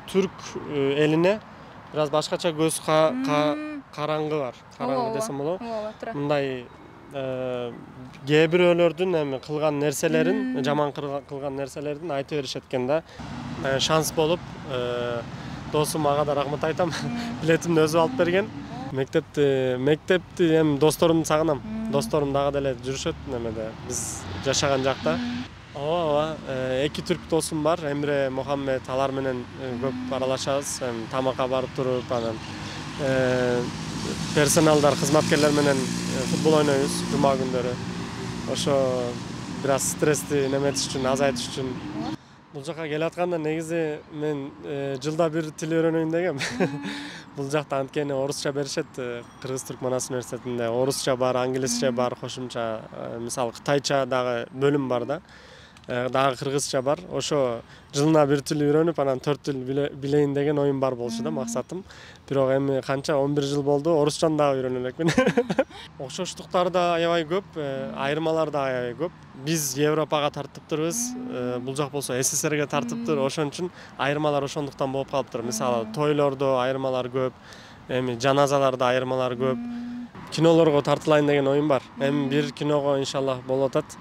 Türk eline biraz başkaça göz karangı var. Karangı desem olur. Мындай кээ бирөөлөрдүн эми кылган нерселерин, жаман кылган нерселерин айта беришет экен да. Шанс болуп, досум ага да рахмат айтам. Билетимди өзү алып берген. Мектепти эми досторумду сагынам. Досторум дагы деле жүрүшөт немеде. Биз жашаган жакта. Ооба, эки түрк досум бар. Эмре, Мухаммед, алар менен көп аралашабыз. Тамакка барып туруп, анан персоналдар, кызматкерлер менен футбол ойнойбуз жума күндөрү. Ошо бир аз стрессти неметиш үчүн, азайтыш үчүн. Бул жака келип атканда негизи мен жылда бир тил үйрөнөйүн дегем. Бул жакта анткени орусча беришет, Кыргыз-Түрк Манас университетинде орусча бар, англисче бар, кошумча, мисалы кытайча дагы бөлүм бар да. Дагы кыргызча бар. Ошо жылына бир тил үйрөнүп, анан 4 тил билейин деген оюм бар болчу да, максатым. Бирок эми канча 11 жыл болду, орусчаны дагы үйрөнө элекмин. Окшоштуктар да аябай көп, айырмалар да аябай көп. Биз Европага тартыптырбыз, бул жак болсо СССРге тартыптыр. Ошон үчүн айырмалар ошондуктан болуп калыптыр. Мисалы, тойлордо айырмалар көп, эми жаназаларда айырмалар көп. Кинолорго тартылайын деген оюм бар. Эми бир киного иншаллах болуп атат.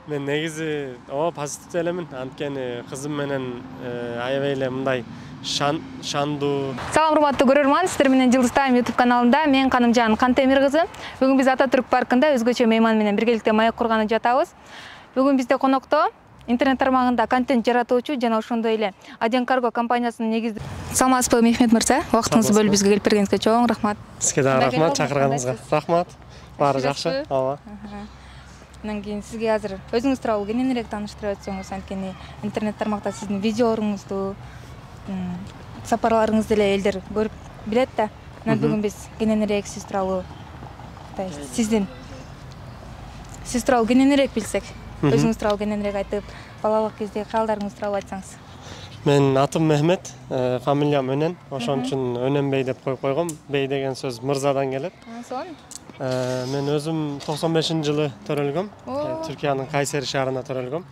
Мен негизи позитив элемин, анткени кызым менен аябай эле мындай шандуу. Салам урматтуу көрөрман, сиздер менен Жылдыз Тайм YouTube каналында мен Канымжан Кантемир кызы. Бүгүн биз Ататүрк паркында өзгөчө мейман менен биргеликте маек курганы жатабыз. Бүгүн бизде конокто интернет тармагында контент жаратуучу жана ошондой эле Аден Карго компаниясынын негиздүү. Саламатсызбы Мехмет мырза? Убактыңызды бөлүп бизге келип бергениңизге чоң рахмат. Сизге да рахмат, чакырганыңызга. Рахмат. Баары жакшы. Ооба. Анан кийин сизге азыр өзүңүз тууралуу кененирээк тааныштырып өтсөңүз, анткени интернет тармакта сиздин видеолоруңузду, сапарларыңызды эле элдер көрүп билет да. Анан бүгүн биз кененирээк сиз тууралуу сиз тууралуу кененирээк билсек, өзүңүз тууралуу кененирээк айтып, балалык кездеги каалдарыңыз тууралуу айтсаңыз. Мен атым Мехмет, фамилиям Өнен, ошон үчүн Өненбей деп коюп койгом. Бей деген сөз мырзадан келет. Мен өзүм 95-жылы төрөлгөм. Түркиянын Кайсери шаарында төрөлгөм.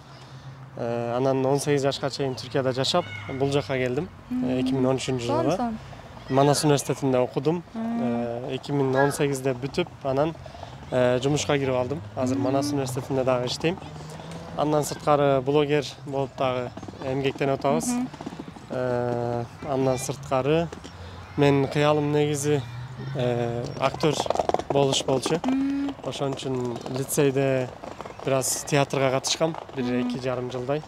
Анан 18 жашка чейин Түркияда жашап, бул жака келдим 2013-жылы. Манас университетинде окудум. 2018-де бүтүп, анан жумушка кирип алдым. Азыр Манас университетинде дагы иштейм. Андан сырткары блогер болуп дагы эмгектенип атабыз. Андан сырткары мен кыялым негизи актер болуш болчу. Ошон үчүн лицейде бир аз театрга катышкам, 1-2,5 жылдай.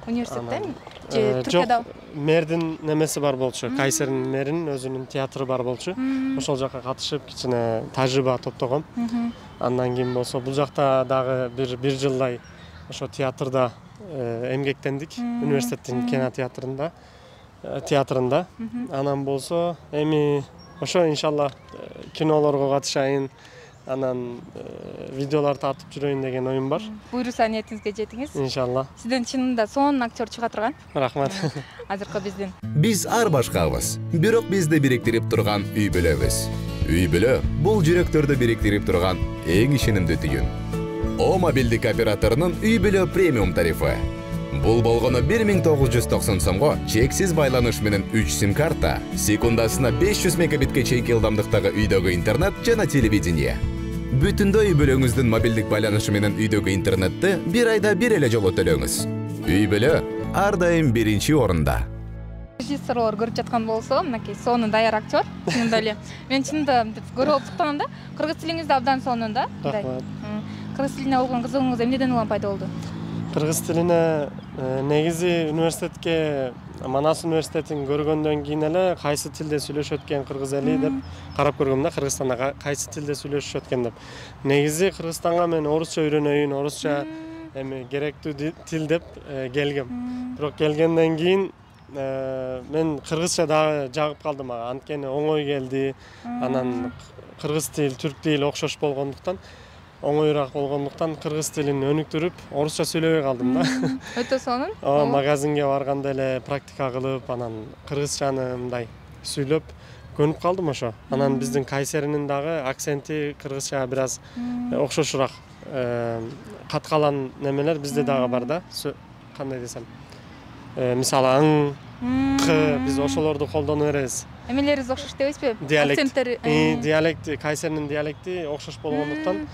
Университеттеби? Же Түркияда? Мэрдин немеси бар болчу, Кайсеринин мэринин өзүнүн театры бар болчу. Ошол жака катышып, кичине тажрыйба топтогом. Андан кийин болсо бул жакта дагы 1 жылдай ошо театрда эмгектендик, университеттин кинотеатрында. Анан болсо эми ошо иншалла кинолорго катышайын, анан видеолор тартып жүрөйүн деген оюм бар. Буйруса ниетиңизге жетиңиз. Иншалла. Сизден чынында сонун актер чыга турган. Рахмат. Азыркы биздин. Биз ар башкабыз, бирок бизди бириктирип турган үй бүлөбүз. Үй бүлө бул жүрөктөрдү бириктирип турган эң ишенимдүү түйүн. О мобилдик операторунун үй бүлө премиум тарифы. Бул болгону 1990 сомго чексиз байланыш менен 3 сим карта, секундасына 500 мегабитке чейинки ылдамдыктагы үйдөгү интернет жана телевидение. Бүтүндөй үй бүлөңүздүн мобилдик байланышы менен үйдөгү интернетти бир айда бир эле жолу төлөңүз. Үй бүлө ар дайым биринчи орунда. Режиссерлор көрүп жаткан болсо, мынакей сонун даяр актер, чынында эле. Мен чынында көрүп отуктанам да, кыргыз тилиңиз да абдан сонун да. Рахмат. Кыргыз тилине болгон кызыгууңуз эмнеден улам пайда болду? Кыргыз тилине негизи университетке, Манас университетин көргөндөн кийин эле кайсы тилде сүйлөшөт экен кыргыз эли деп карап көргөм да, Кыргызстанда кайсы тилде сүйлөшөт экен деп. Негизи Кыргызстанга мен орусча үйрөнөйүн, орусча эми керектүү тил деп келгем. Бирок келгенден кийин мен кыргызча дагы жагып калдым ага, анткени оңой келди. Анан кыргыз тил, түрк тил окшош болгондуктан, оңоюраак болгондуктан кыргыз тилин өнүктүрүп, орусча сүйлөбөй калдым да. Өтө сонун. Магазинге барганда эле практика кылып, анан кыргызчаны мындай сүйлөп көнүп калдым ошо. Анан биздин Кайсеринин дагы акценти кыргызчага бир аз окшошураак, каткалан немелер бизде дагы бар да. Кандай десем, мисалы аң биз ошолорду колдоно беребиз. Эмелерибиз окшош дебейсизби? Диалект. Акценттери. Диалект, Кайсеринин диалекти окшош болгондуктан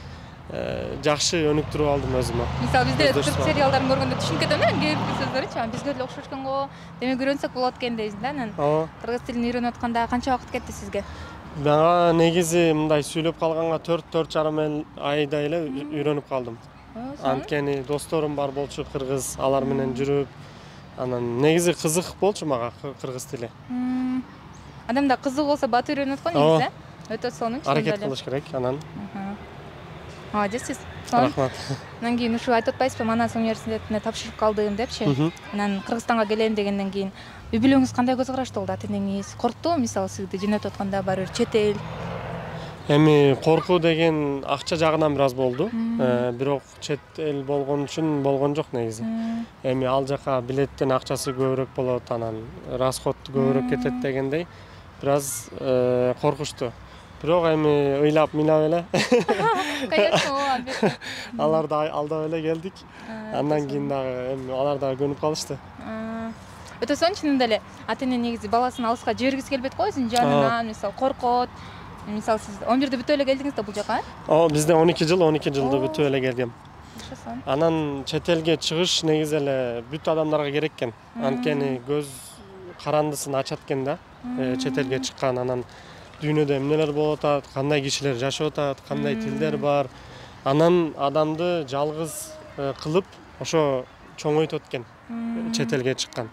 жакшы өнүктүрүп алдым өзүмө. Мисалы бизде түрк сериалдарын көргөндө түшүнүп кетем да, кээ бир сөздөрүчү. Бизге деле окшош экен го. Демек үйрөнсөк болот экен дейсиз да. Анан кыргыз тилин үйрөнүп атканда канча убакыт кетти сизге? Мага негизи мындай сүйлөп калганга 4-4,5 айда эле үйрөнүп калдым. Анткени досторум бар болчу кыргыз, алар менен жүрүп, анан негизи кызык болчу мага кыргыз тили. Адамда кызык болсо бат үйрөнөт го негизи. Өтө сонун. Аракет кылыш керек анан. Молодец. Рахмат. Анан кийин ушу айтып атпайсызбы, Манас университетине тапшырып калдым депчи. Анан Кыргызстанга келем дегенден кийин үй бүлөңүз кандай көз карашта болду? Ата-энеңиз корктубу, мисалы сизди жөнөтүп атканда баары бир чет эл? Эми коркуу деген акча жагынан бир аз болду. Бирок чет эл болгон үчүн болгон жок негизи. Эми ал жака билеттин акчасы көбүрөөк болот, анан расход көбүрөөк кетет дегендей бир аз коркушту. Бирок эми ыйлап мыйлап эле аларды алдап эле келдик. Андан кийин дагы эми алар дагы көнүп калышты. Өтө сонун чынында эле ата-эне негизи баласын алыска жибергиси келбейт го, өзүнүн жанынан, мисалы коркот. Мисалы сиз 11-де бүтүп эле келдиңиз да бул жака? Бизде 12 жылда бүтүп эле келгем. Анан чет элге чыгыш негизи эле бүт адамдарга керек экен. Анткени көз карандысын ачат экен да. Чет элге чыккан, анан дүйнөдө эмнелер болуп атат, кандай кишилер жашап атат, кандай тилдер бар. Анан адамды жалгыз кылып ошо чоңойтот экен чет элге чыккан.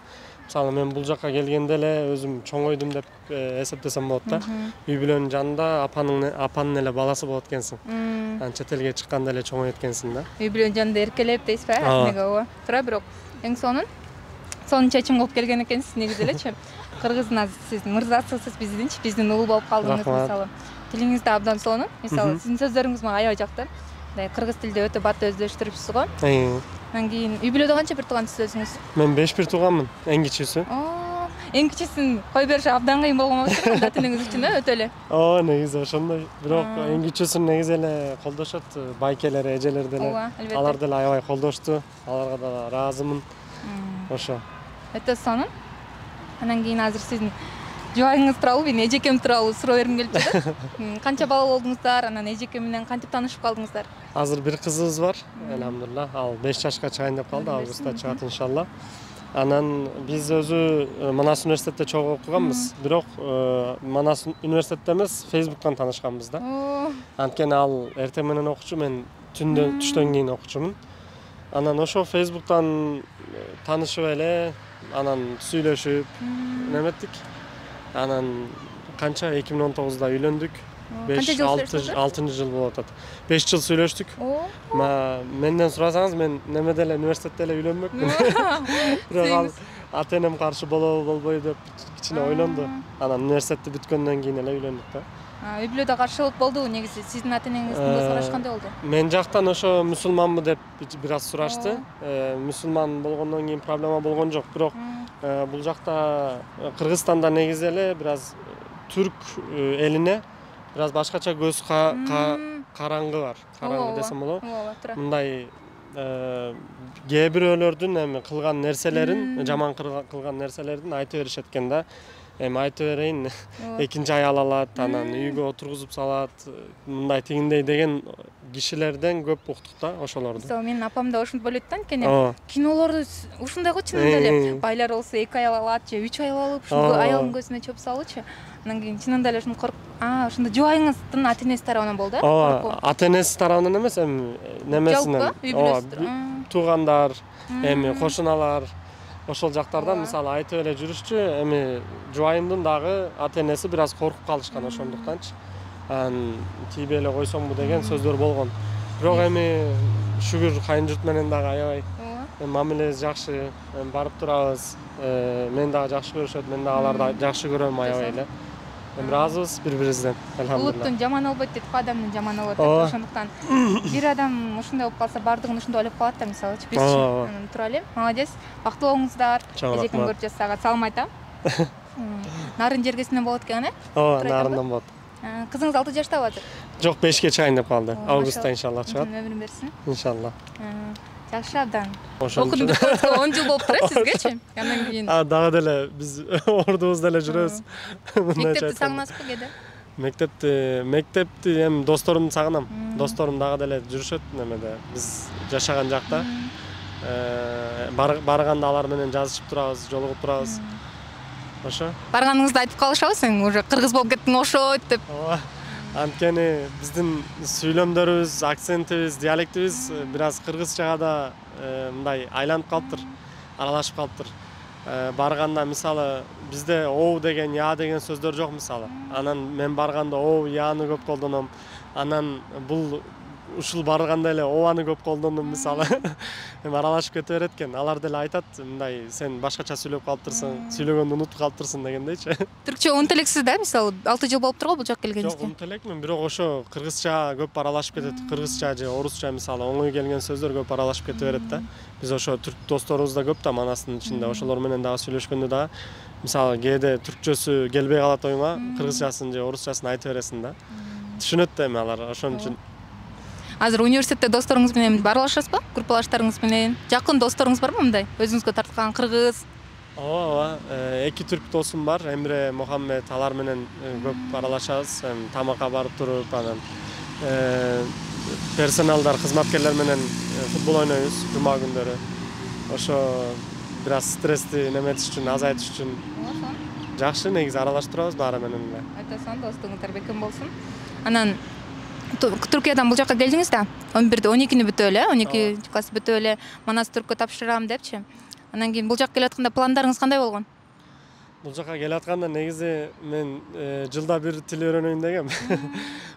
Мисалы мен бул жака келгенде эле өзүм чоңойдум деп эсептесем болот да. Үй бүлөнүн жанында апанын эле баласы болот экенсиң. Анан чет элге чыкканда эле чоңойот экенсиң да. Үй бүлөнүн жанында эркелеп дейсизби? Ата-энеге ооба. Туура, бирок эң сонун чечим кылып келген экенсиз негизи элечи. Кыргыздын сиз мырзасысыз биздин уул болуп калдыңыз мисалы. Тилиңиз да абдан сонун. Мисалы сиздин сөздөрүңүз мага аябай жакты. Кыргыз тилде өтө бат өздөштүрүпсүз го. Анан кийин үй бүлөдө канча бир туугансыз өзүңүз? Мен 5 бир тууганмын, эң кичүүсү. Эң кичүүсүн кой бериш абдан кыйын болгон болчу ата-энеңиз үчүн, өтө эле. Негизи ошондой. Бирок эң кичүүсүн негизи эле колдошот, байкелер, эжелер деле. Алар деле аябай колдошту. Аларга да ыраазымын. Ошо. Өтө сонун. Анан кийин азыр сиздин жубайыңыз тууралуу, мен эжекем тууралуу суроо бергим келип жатат. Канча бала болдуңуздар, анан эжекем менен кантип таанышып калдыңыздар? Азыр бир кызыбыз бар, элhamdülillah. Ал 5 жашка чыгайын деп калды, августта чыгат иншалла. Анан биз өзү Манас университетте чогуу окуганбыз. Бирок Манас университетте эмес, Facebook'тан таанышканбыз да. Анткени ал эртең менен окучу, мен түштөн кийин окучумун. Анан ошо Facebook'тан таанышып эле, анан сүйлөшүп, неметтик. Анан канча 2019-да үйлөндүк. 5-6 жыл болуп атат. 5 жыл сүйлөштүк. Менден сурасаңыз, мен немеде эле университетте эле үйлөнмөкмүн. Бирок ал ата-энем каршы болобу, болбойбу деп кичине ойлонду. Анан университетти бүткөндөн кийин эле үйлөндүк да. Үй бүлөдө каршылык болдубу негизи? Сиздин ата-энеңиздин көз карашы кандай болду? Мен жактан ошо мусулманбы деп бир аз сурашты. Мусулман болгондон кийин проблема болгон жок. Бирок бул жакта Кыргызстанда негизи эле бир аз түрк элине бир аз башкача көз караңгы бар. Караңгы десем болобу? Мындай кээ бирөөлөрдүн эми кылган нерселерин, жаман кылган нерселерин айтып беришет экен да. Эми айтып берейин, экинчи аял алат, анан үйгө отургузуп салат, мындай тигиндей деген кишилерден көп уктук да ошолорду. Мисалы менин апам да ошентип ойлойт да, анткени кинолорду ушундай го чынында эле. Байлар болсо 2 аял алат же 3 аял алып, ушул аялдын көзүнө чөп салуучу. Анан кийин чынында эле ушуну ошондо жубайыңыздын ата-энеси тарабынан болду э? Ооба, ата-энеси тарабынан эмес, эми немесинен. Ооба, туугандар, эми кошуналар. Ошол жактардан мисалы айтып эле жүрүшчү, эми жубайымдын дагы ата-энеси бир аз коркуп калышкан ошондуктанчы. Анан тийбей эле койсоңбу деген сөздөр болгон. Бирок эми шүгүр кайын журт менен дагы аябай мамилебиз жакшы, барып турабыз. Мен дагы жакшы көрүшөт, мен дагы аларды жакшы көрөм аябай эле. Ыраазыбыз бири-бирибизден, элhamdülillah. Улуттун жаманы болбойт дейт, адамдын жаманы болот дейт. Ошондуктан бир адам ушундай болуп калса, бардыгын ушундай ойлоп калат да, мисалычы. Бизчи тура эле. Молодец. Бактылуу болуңуздар. Эжеким көрүп жатсага салам айтам. Нарын жергесинен болот экен, э? Ооба, нарындан болот. Кызыңыз 6 жаштабы азыр? Жок, 5ке чыгайын деп калды. Августта иншалла чыгат. Өмүрүн берсин. Иншалла. Жакшы абдан. Ошон Окудум үчүн. деп коюңузга 10 жыл болуптур сизгечи? Андан кийин Дагы деле биз ордубузда эле жүрөбүз. мектепти сагынасызбы кээде? Мектепти эми досторумду сагынам. Досторум дагы деле жүрүшөт немеде. Биз жашаган жакта барганда алар менен жазышып турабыз, жолугуп турабыз. Ошо. Барганыңызда айтып калышабы сен уже кыргыз болуп кеттиң окшойт деп. Ооба. Анткени биздин сүйлөмдөрүбүз, акцентибиз, диалектибиз бир аз кыргызчага да мындай айланып калыптыр, аралашып калыптыр. Барганда мисалы бизде оу деген, я деген сөздөр жок мисалы. Анан мен барганда оу, яны көп колдоном. Анан бул ушул барганда эле оаны көп колдондум мисалы. Эми аралашып кете берет экен. Алар деле айтат, мындай сен башкача сүйлөп калыптырсың, сүйлөгөндү унутуп калыптырсың дегендейчи. Түркчө унут элексиз да, мисалы 6 жыл болуптур го бул жака Жок, келгениңизге. унут элекмин, бирок ошо кыргызча көп аралашып кетет. Кыргызча же орусча мисалы оңой келген сөздөр көп аралашып кете берет да. Биз ошо түрк досторубуз да көп да манастын ичинде. Ошолор менен дагы сүйлөшкөндө дагы мисалы кээде түркчөсү келбей калат оюңа, кыргызчасын же орусчасын айтып бересиң да. Түшүнөт да эми алар ошон үчүн. Азыр университетте досторуңуз менен аралашасызбы? Группалаштарыңыз менен? Жакын досторуңуз барбы мындай? Өзүңүзгө тартылган кыргыз? Ооба, эки түрк досум бар, Эмре, Мухаммед, алар менен көп аралашабыз. Тамакка барып туруп, анан персоналдар, кызматкерлер менен футбол ойнойбуз жума күндөрү. Ошо бир аз стрессти неметиш үчүн, азайтыш үчүн жакшы негизи аралашып турабыз баары менен эле. Айтасың, достугуңуздар бекем болсун. Анан Түркиядан бул жака келдиңиз да? 12-ни бүтүп эле, 12 класс бүтүп эле Манас Түрккө тапшырам депчи. Анан кийин бул жака келе атканда пландарыңыз кандай болгон? Бул жака келе атканда негизи мен жылда бир тил үйрөнөйүн дегем.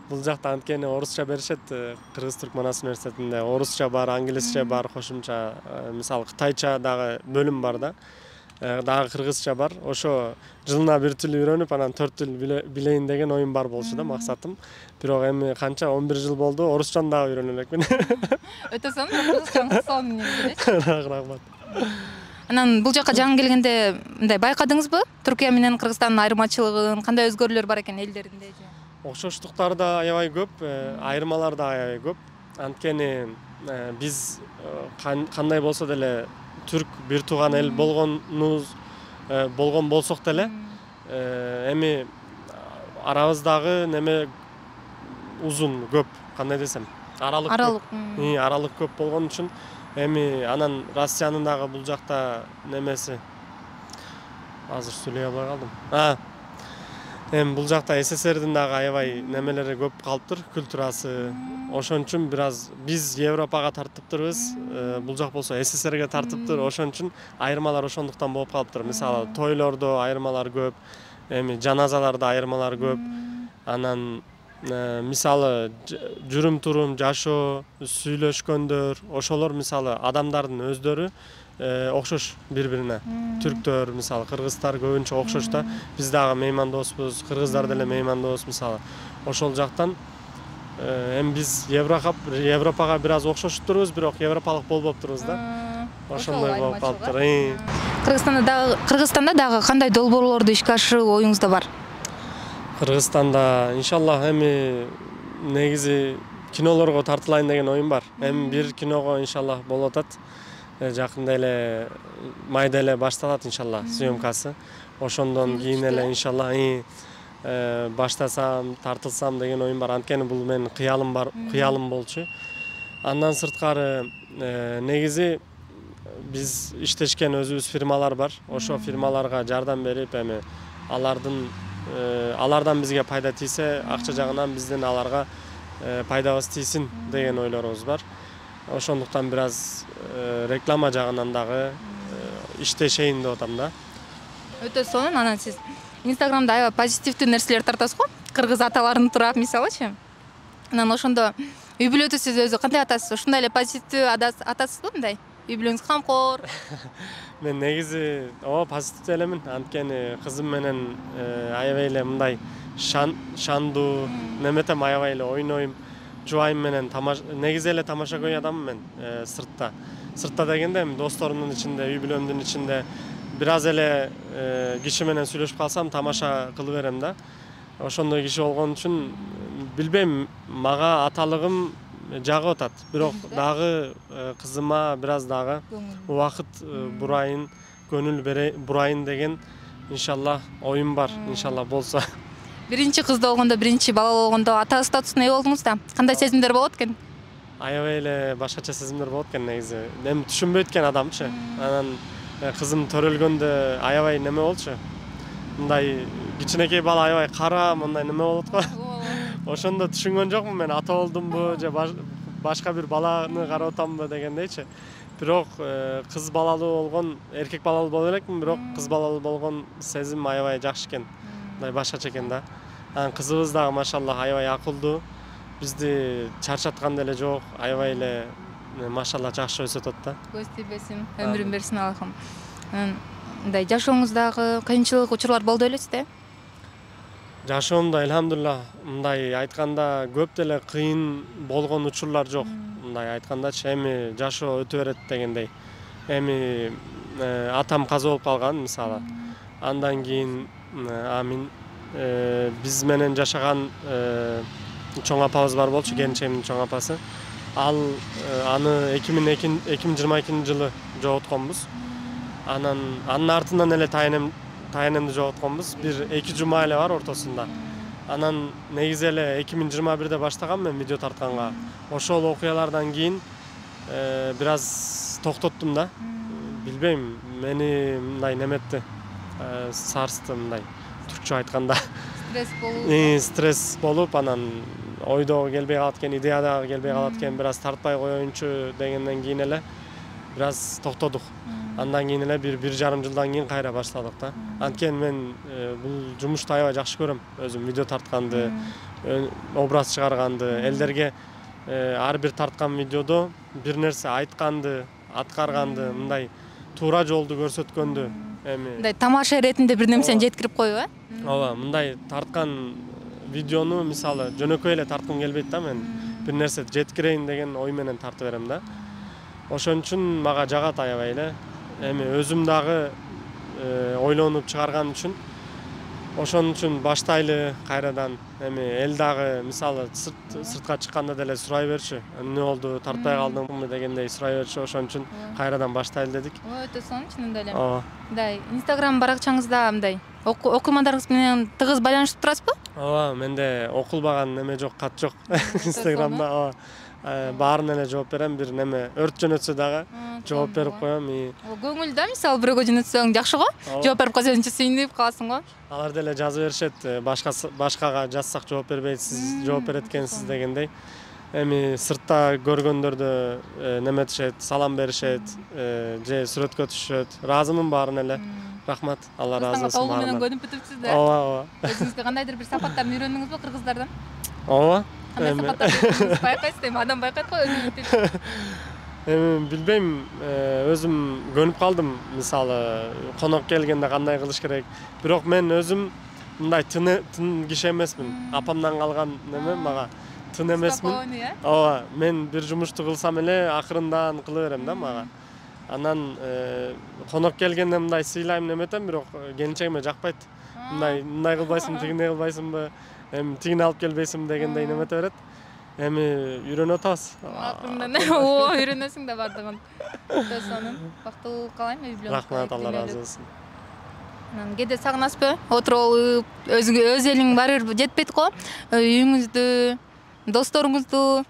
Бул жакта анткени орусча беришет, Кыргыз-Түрк Манас университетинде орусча бар, англисче бар, кошумча мисалы кытайча дагы бөлүм бар да. Дагы кыргызча бар. Ошо жылына бир тил үйрөнүп, анан 4 тил билейин деген оюм бар болчу да, максатым. Бирок эми канча 11 жыл болду, орусчаны дагы үйрөнө элекмин. Өтө сонун, кыргызчаны сонун эле. Рахмат. Анан бул жака жаңы келгенде мындай байкадыңызбы? Түркия менен Кыргызстандын айырмачылыгын, кандай өзгөрүүлөр бар экен элдеринде же? Окшоштуктар да аябай көп, айырмалар да аябай көп. Анткени биз кандай болсо деле түрк бир тууган эл болгон болсок деле эми арабыздагы неме узун көп, кандай десем, аралык көп болгон үчүн эми анан Россиянын дагы бул жакта немеси азыр сүйлөй албай калдым. Эми бул жакта СССРдин дагы аябай немелери көп калыптыр, культурасы. Ошон үчүн бир аз биз Европага тартыптырбыз, бул жак болсо СССРге тартыптыр. Ошон үчүн айырмалар ошондуктан болуп калыптыр. Мисалы тойлордо айырмалар көп, эми жаназаларда айырмалар көп. Анан мисалы жүрүм турум, жашоо, сүйлөшкөндөр, ошолор мисалы адамдардын өздөрү окшош бири-бирине. Түрктөр мисалы кыргыздар көбүнчө окшош да. Биз дагы меймандоспуз, кыргыздар деле меймандос мисалы. Ошол жактан эми биз Европага бир аз окшошуп турбуз, бирок европалык болбоптурбуз да. Ошондой болуп калыптыр. Кыргызстанда дагы кандай долбоорлорду ишке ашыруу оюңузда бар? Кыргызстанда иншаллах эми негизи кинолорго тартылайын деген оюм бар. Эми бир киного иншаллах болуп атат. Жакында эле майда эле башталат иншаллах съемкасы. Ошондон кийин эле иншаллах баштасам, тартылсам деген оюм бар. Анткени бул менин кыялым болчу. Андан сырткары негизи биз иштешкен өзүбүз фирмалар бар. Ошо фирмаларга жардам берип, эми алардан бизге пайда тийсе, акча жагынан биздин аларга пайдабыз тийсин деген ойлорубуз бар. Ошондуктан бир аз реклама жагынан дагы иштешейин деп атам да. Өтө сонун. Анан сиз Инстаграмда аябай позитивдүү нерселер тартасыз го? Кыргыз аталарын турап мисалычы. Анан ошондо үй бүлөдү сиз өзү кандай атасыз? Ушундай эле позитивдүү атасызбы мындай? Үй бүлөңүз камкор. Мен негизи позитивдүү элемин. Анткени кызым менен аябай эле мындай шандуу неметем, аябай эле ойнойм. Жубайым менен негизи эле тамаша көй адаммын мен сыртта. Сыртта дегенде эми досторумдун ичинде, үй бүлөмдүн ичинде бир аз эле киши менен сүйлөшүп калсам тамаша кылып берем да. Ошондой киши болгон үчүн билбейм, мага аталыгым жагып атат. Бирок дагы кызыма бираз дагы убакыт бурайын, көңүл бурайын деген иншалла оюм бар. Иншалла болсо. Биринчи кызды болгондо, биринчи балалуу болгондо ата статусуна ээ болдуңуз да. Кандай сезимдер болот экен? Аябай эле башкача сезимдер болот экен негизи. Эми түшүнбөйт экен адамчы. Анан кызым төрөлгөндө аябай неме болчу. Мындай кичинекей бала аябай кара, мындай неме болот го. Ошондо түшүнгөн жокмун мен ата болдумбу же башка бир баланы карап атамбы дегендейчи. Бирок кыз балалуу болгон, эркек балалуу боло элекмин, бирок кыз балалуу болгон сезим аябай жакшы экен. Мындай башкача экен да. Анан кызыбыз дагы машаллах аябай акылдуу. Бизди чарчаткан деле жок, аябай эле машалла жакшы өсөт да. Көз тийбесин, өмүрүн берсин Аллахым. Мындай жашооңуздагы кыйынчылык учурлар болду элеси да? Жашоомдо элхамдулилла мындай айтканда көп деле кыйын болгон учурлар жок. Мындай айткандачы эми жашоо өтө берет дегендей. Эми атам каза болуп калган мисалы. Андан кийин амин биз менен жашаган чоң апабыз бар болчу, келинчегимдин чоң апасы. Аны 2022 жылы жоготконбуз. Анын артынан эле тайынымды жоготконбуз. Бир 2 жума эле бар ортосунда. Анан негизи эле 2021-де баштагам мен видео тартканга. Ошол окуялардан кийин бир аз токтоттум да. Билбейм, мени мындай неметти, сарсты мындай түркчө айтканда. Стресс болуп, анан ойдо келбей калат экен, идеяда келбей калат экен, бир аз тартпай коеюнчу дегенден кийин эле бир аз токтодук. Андан кийин эле бир жарым жылдан кийин кайра баштадык да. Анткени мен бул жумушту аябай жакшы көрөм. Өзүм видео тартканды, образ чыгарганды, элдерге ар бир тарткан видеодо бир нерсе айтканды, аткарганды, мындай туура жолду көрсөткөндү. Мындай тамаша иретинде бир нерсени жеткирип коюп, Ооба, мындай тарткан видеону мисалы жөнөкөй эле тарткым келбейт да мен. Бир нерсе жеткирейин деген ой менен тартып берем да. Ошон үчүн мага жагат аябай эле. Эми өзүм дагы ойлонуп чыгарган үчүн ошон үчүн баштайлы кайрадан. Эми эл дагы мисалы сыртка чыкканда деле сурай берчү. Эмне болду, тартпай калдыңбы дегендей сурай берчү. Ошон үчүн кайрадан баштайлы дедик. Өтө сонун чынында эле. Мындай Instagram баракчаңызда мындай окуймандарыңыз менен тыгыз байланышып турасызбы? Ооба, менде окулбаган неме жок, кат жок. Instagramда ооба. Баарына эле жооп берем, бир неме өрт жөнөтсө дагы жооп берип коем. Көңүл да, мисалы бирөөгө жөнөтсөң жакшы го? Жооп берип койсоң сүйүнүп каласың го. Алар деле жазып беришет, башкага жазсак жооп бербейсиз, жооп берет экенсиз дегендей. Эми сыртта көргөндөрдө неметишет, салам беришет, же сүрөткө түшүшөт. Ыраазымын баарына эле. Рахмат, Алла ыраазы болсун. Толугу менен көнүп бүтүпсүз да. Ооба. Өзүңүзгө кандайдыр бир сапаттарын үйрөндүңүзбү кыргыздардан? Ооба. Кандай сапаттарды байкайсыз, адам байкайт го өзүңүз. Эми билбейм, өзүм көнүп калдым, мисалы конок келгенде кандай кылыш керек. Бирок мен өзүм мындай тын киши эмесмин. Апамдан калган неме мага тын эмесмин. Ооба, мен бир жумушту кылсам эле акырындан кыла берем да мага. Анан конок келгенде мындай сыйлайм неметем, бирок келинчегиме жакпайт. Мындай кылбайсың, тигине кылбайсыңбы, эми тигине алып келбейсиңби дегендей немете берет. Эми үйрөнүп атабыз. Акырындан үйрөнөсүң да бардыгын. Өтө сонун. Бактылуу каалайм үй-бүлөңүз. Рахмат, Алла ыраазы болсун. Анан кээде сагынасызбы? Отуруп алып, өз элиң барыбыр жетпейт го. Үйүңүздү, досторуңузду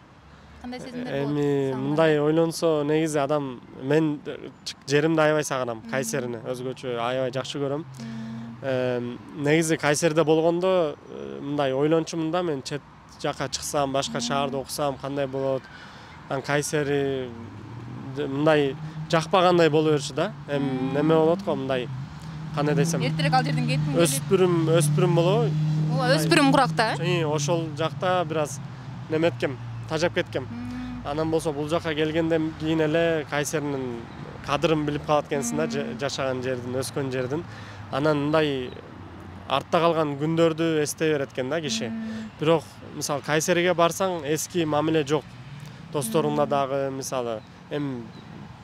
кандай сезимдер болот? Эми мындай ойлонсо, негизи адам мен жеримди аябай сагынам, Кайсерини өзгөчө аябай жакшы көрөм. Негизи Кайсерде болгондо мындай ойлончумун да, мен чет жака чыксам, башка шаарда окусам кандай болот. Анан Кайсери мындай жакпагандай боло берчү да. Эми неме болот го мындай, кандай десем, Эртерээк ал жерден кетип өспүрүм болобу? Ооба, өспүрүм куракта. Ошол жакта бир аз неметкем, тажап кеткем. Анан болсо бул жака келгенден кийин эле Кайсеринин кадырын билип калат экенсиң да, жашаган жердин, өскөн жердин. Анан мындай артта калган күндөрдү эстей берет экен да киши. Бирок мисалы Кайсериге барсаң эски мамиле жок. Досторуңда дагы мисалы эми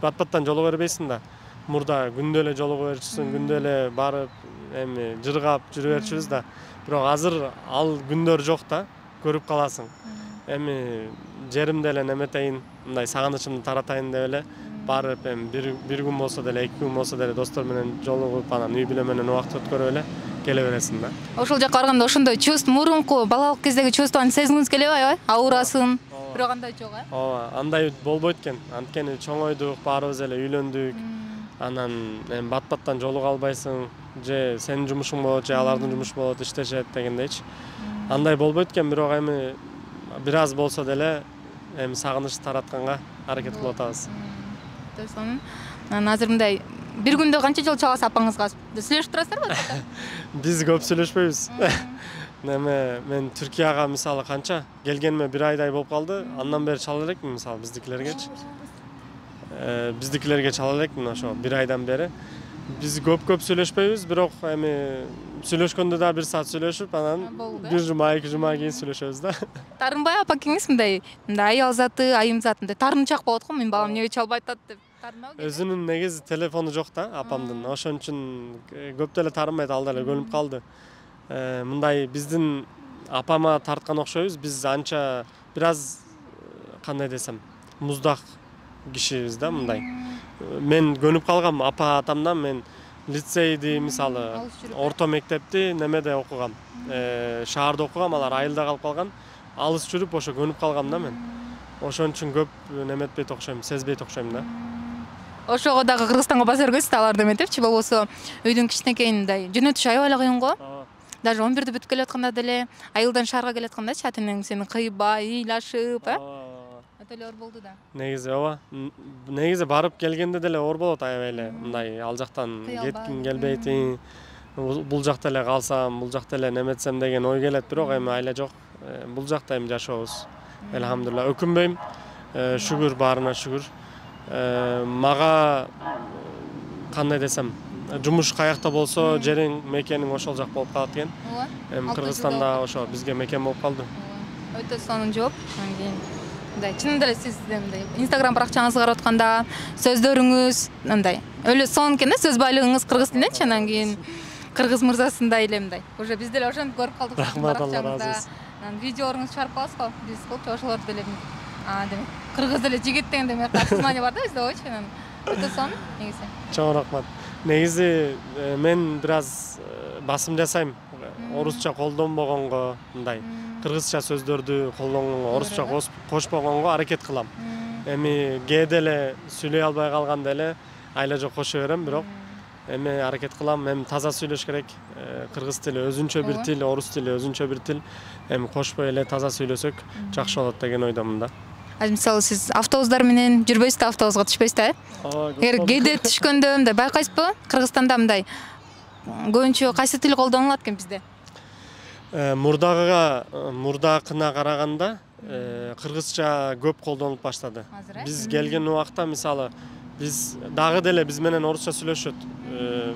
бат-баттан жолуга бербейсиң да. Мурда күндө эле жолуга берчүсүң, күндө эле барып эми жыргап жүрө берчүбүз да. Бирок азыр ал күндөр жок да, көрүп каласың. Эми жеримде эле неметейин, мындай сагынычымды таратайын деп эле барып эми бир күн болсо деле, 2 күн болсо деле достор менен жолугуп, анан үй бүлө менен убакыт өткөрүп эле келе бересиң да. Ошол жакка барганда ошондой чувство, мурунку балалык кездеги чувствону сезгиңиз келеби аябай? Аурасын, бирок андай жок, Ооба, андай болбойт экен. Анткени чоңойдук, баарыбыз эле үйлөндүк. Анан эми бат-баттан жолуга албайсың, же сенин жумушуң болот, же алардын жумушу болот, иштешет дегендейчи. Андай болбойт экен, бирок эми бир аз болсо деле эми сагыныч таратканга аракет кылып атабыз. Анан азыр мындай бир күндө канча жолу чаласыз апаңызга? Сүйлөшүп турасыздарбы? Биз көп сүйлөшпөйбүз. Мен Түркияга мисалы канча келгениме 1 айдай болуп калды. Андан бери чала элекмин мисалы биздикилергечи. Биздикилерге чала элекмин ошо 1 айдан бери. Биз көп сүйлөшпөйбүз, бирок эми сүйлөшкөндө да 1 саат сүйлөшүп, анан 1 жума, 2 жума кийин сүйлөшөбүз да. Тарынбай апа кеңиз мындай аял заты, айым заты мындай тарынчак болот го, менин балам эмнеге чалбай атат деп. Өзүнүн негизи телефону жок да апамдын. Ошон үчүн көп деле тарынбайт, ал деле көнүп калды. Мындай биздин апама тарткан окшойбуз. Биз анча бир аз кандай десем, муздак кишибиз да мындай. Мен көнүп калгам апа атамдан. Мен лицейди мисалы орто мектепти немеде окугам. Шаарда окугам, алар айылда калып калган. Алыс жүрүп ошо көнүп калгам да мен. Ошон үчүн көп неметпейт окшойм, сезбейт окшойм да. Ошого дагы Кыргызстанга баса бергенсиз, аларды эметипчи, болбосо үйдүн кичинекейиндай жөнөтүш аябай эле кыйын го. Даже 11-дө бүтүп келатканда деле, айылдан шаарга келаткандачы атенең сени кыйбай, ыйлашып, өтөлөр болду да. Негизи ооба. Негизи барып келгенде деле оор болот аябай эле. Мындай ал жактан кеткиң келбейт. Бул жакта эле калсам, бул жакта эле неметсем деген ой келет, бирок эми айла жок. Бул жакта эми жашообуз. Элхамдулилла, өкүнбөйм. Шүгүр, баарына шүгүр. Мага кандай десем, жумуш каякта болсо, жериң, мекениң ошол жак болуп калат экен. Эми Кыргызстанда ошо бизге мекен болуп калды. Өтө сонун жооп. Анан кийин мындай чынында эле сиз мындай Instagram баракчаңызды карап атканда сөздөрүңүз мындай өлө сонун экен да, сөз байлыгыңыз кыргыз тилинечи, анан кийин кыргыз мырзасындай эле мындай. Уже биз деле ошону көрүп калдык баракчаңызда. Анан видеолоруңузду чыгарып каласыз го, биз болчу ошолорду деле демек кыргыз деле жигит деген демек сознание бар да бизде ойчу. Анан өтө сонун негизи. Чоң рахмат. Негизи мен бир аз басым жасайм. Орусча колдонбогонго, мындай кыргызча сөздөрдү колдонгонго, орусча кошпогонго аракет кылам. Эми кээде эле сүйлөй албай калганда эле айла жок кошо берем, бирок эми аракет кылам. Эми таза сүйлөш керек. Кыргыз тили өзүнчө бир тил, орус тили өзүнчө бир тил. Эми кошпой эле таза сүйлөсөк жакшы болот деген ойдомун да. Мисалы сиз автобустар менен жүрбөйсүз да, автобуска түшпөйсүз да? Эгер кээде түшкөндө мындай байкайсызбы? Кыргызстанда мындай көбүнчө кайсы тил колдонулат экен бизде? Мурдакына караганда кыргызча көп колдонулуп баштады. Биз келген убакта мисалы биз дагы деле биз менен орусча сүйлөшөт.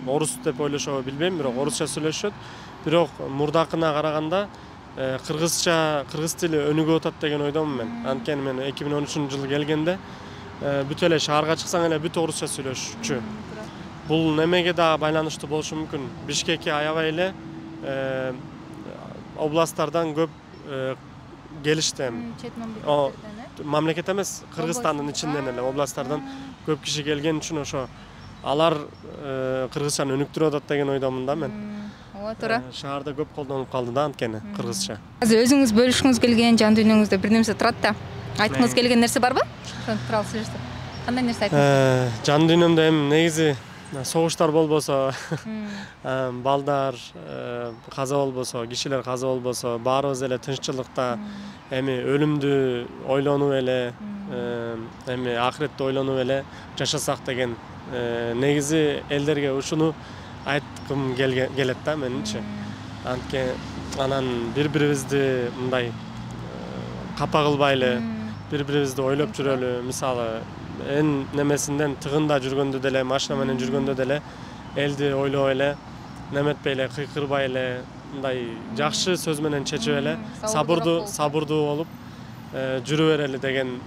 Орус деп ойлошобу билбейм, бирок орусча сүйлөшөт. Бирок мурдакына караганда кыргыз тили өнүгүп атат деген ойдомун мен. Анткени мен 2013-жылы келгенде бүт эле шаарга чыксаң эле бүт орусча сүйлөшчү. Бул немеге да байланыштуу болушу мүмкүн. Бишкекке аябай эле областтардан көп келишти. Мамлекет эмес, Кыргызстандын ичинен эле областтардан көп киши келген үчүн ошо алар кыргызчаны өнүктүрүп атат деген ойдомун да мен. Ооба, туура. Шаарда көп колдонуп калды да анткени кыргызча. Азыр өзүңүз бөлүшкүңүз келген жан дүйнөңүздө бир нерсе турат да. Айткыңыз келген нерсе барбы? Ошон тууралуу сүйлөшсөк. Кандай нерсе айттыңыз? Жан дүйнөмдө эми негизи согуштар болбосо, балдар каза болбосо, кишилер каза болбосо, баарыбыз эле тынччылыкта, эми өлүмдү ойлонуп эле, эми акыретти ойлонуп эле жашасак деген негизи элдерге ушуну айткым келет да менимче. Анан бири-бирибизди мындай капа кылбай эле, бири-бирибизди ойлоп жүрөлү. Мисалы немесинден тыгында жүргөндө деле, машина менен жүргөндө деле элди ойлоп эле, неметпей эле, кыйкырбай эле, мындай жакшы сөз менен чечип эле, сабырдуу болуп жүрө берели деген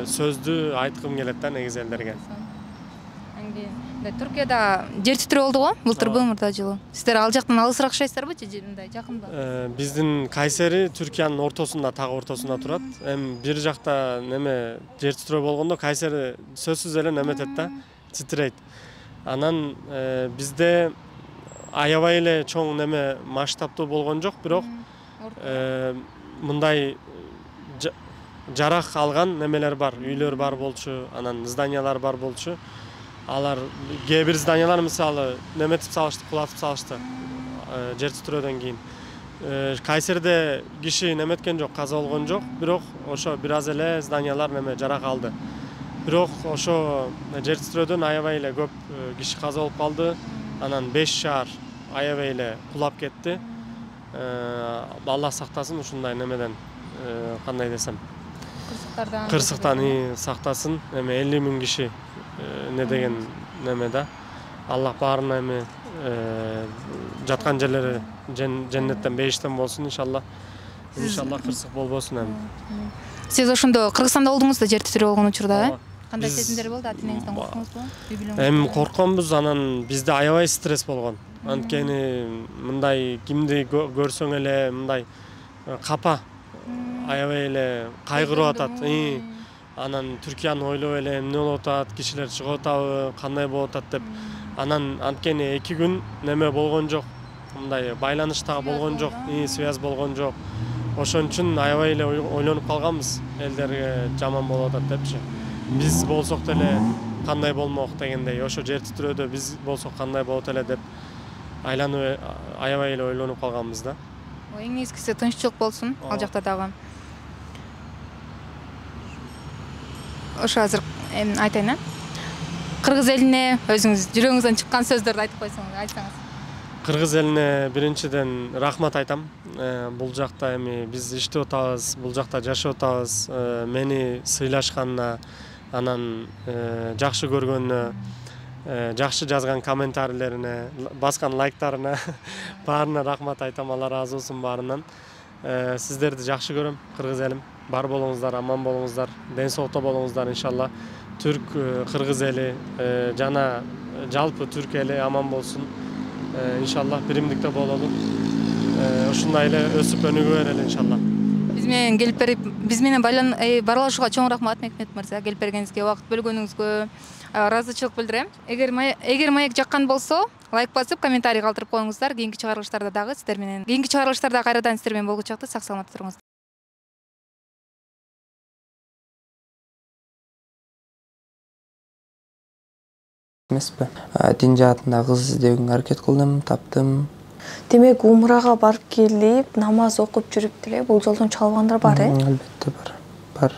сөздү айткым келет да негизи элдерге. Түркияда жер титирөө болду го былтырбы мурда жылы. Сиздер ал жактан алысыраак жашайсыздарбы же мындай жакынбы? Биздин Кайсери Түркиянын ортосунда, так ортосунда турат. Эми бир жакта неме жер титирөө болгондо Кайсери сөзсүз эле неметет да, титирейт. Анан бизде аябай эле чоң неме масштабтуу болгон жок, бирок мындай жарак алган немелер бар, үйлөр бар болчу, анан зданиялар бар болчу. Алар кээ бир зданиялар мисалы неметип салышты, кулатып салышты жер титирөөдөн кийин. Кайсерде киши неметкен жок, каза болгон жок, бирок ошо бир аз эле зданиялар неме жарак алды. Бирок ошо жер титирөөдөн аябай эле көп киши каза болуп калды. Анан 5 шаар аябай эле кулап кетти. Алла сактасын ушундай немеден, кандай десем, кырсыктан сактасын. Эми 50 000 киши не деген неме да. Аллах баарына эми жаткан жерлери женнеттен, бейиштен болсун иншалла. Иншалла кырсык болбосун эми. Сиз ошондо Кыргызстанда болдуңуз да, жер титирөө болгон учурда, кандай сезимдер болду? Ата-энеңизден корктуңузбу? Эми коркконбуз, анан бизде аябай стресс болгон. Анткени мындай кимди көрсөң эле мындай капа, аябай эле кайгырып атат. Анан Түркияны ойлоп эле эмне болуп атат, кишилер чыгып атабы, кандай болуп атат деп. Анан анткени 2 күн неме болгон жок, мындай байланыштагы болгон жок, связь болгон жок. Ошон үчүн аябай эле ойлонуп калганбыз, элдерге жаман болуп атат депчи. Биз болсок деле кандай болмок дегендей, ошо жер титирөөдө биз болсок кандай болот эле деп айланып аябай эле ойлонуп калганбыз да. Эң негизгиси тынччылык болсун ал жакта дагы. Ошо азыр айтайын, Кыргыз элине өзүңүз жүрөгүңүздөн чыккан сөздөрдү айтып айтсаңыз. Кыргыз элине биринчиден рахмат айтам. Бул жакта эми биз иштеп атабыз, бул жакта жашап атабыз. Мени сыйлашканына, анан жакшы көргөнүнө, жакшы жазган комментарийлерине, баскан лайктарына баарына рахмат айтам. Алла разы болсун баарынан. Сиздерди жакшы көрөм, Кыргыз элим. Бар болуңуздар, аман болуңуздар, ден соолукта болуңуздар иншалла. Түрк, Кыргыз эли жана жалпы Түрк эли аман болсун. Иншалла биримдикте бололу. Ушундай эле өсүп өнүгө берели иншалла. Биз менен баарлашууга чоң рахмат Мекмет мырза, келип бергениңизге, убакыт бөлгөнүңүзгө ыраазычылык билдирем. Эгер маек жаккан болсо, лайк басып, комментарий калтырып коюңуздар. Кийинки чыгарылыштарда кайрадан сиздер менен болгучакты. Сак саламатта туруңуздар. Эмеспи? Дин жаатында кыз издөгөнгө аракет кылдым, таптым. Демек, умрага барып келип, намаз окуп жүрүп деле бул жолдон чалгандар бар, Албетте бар.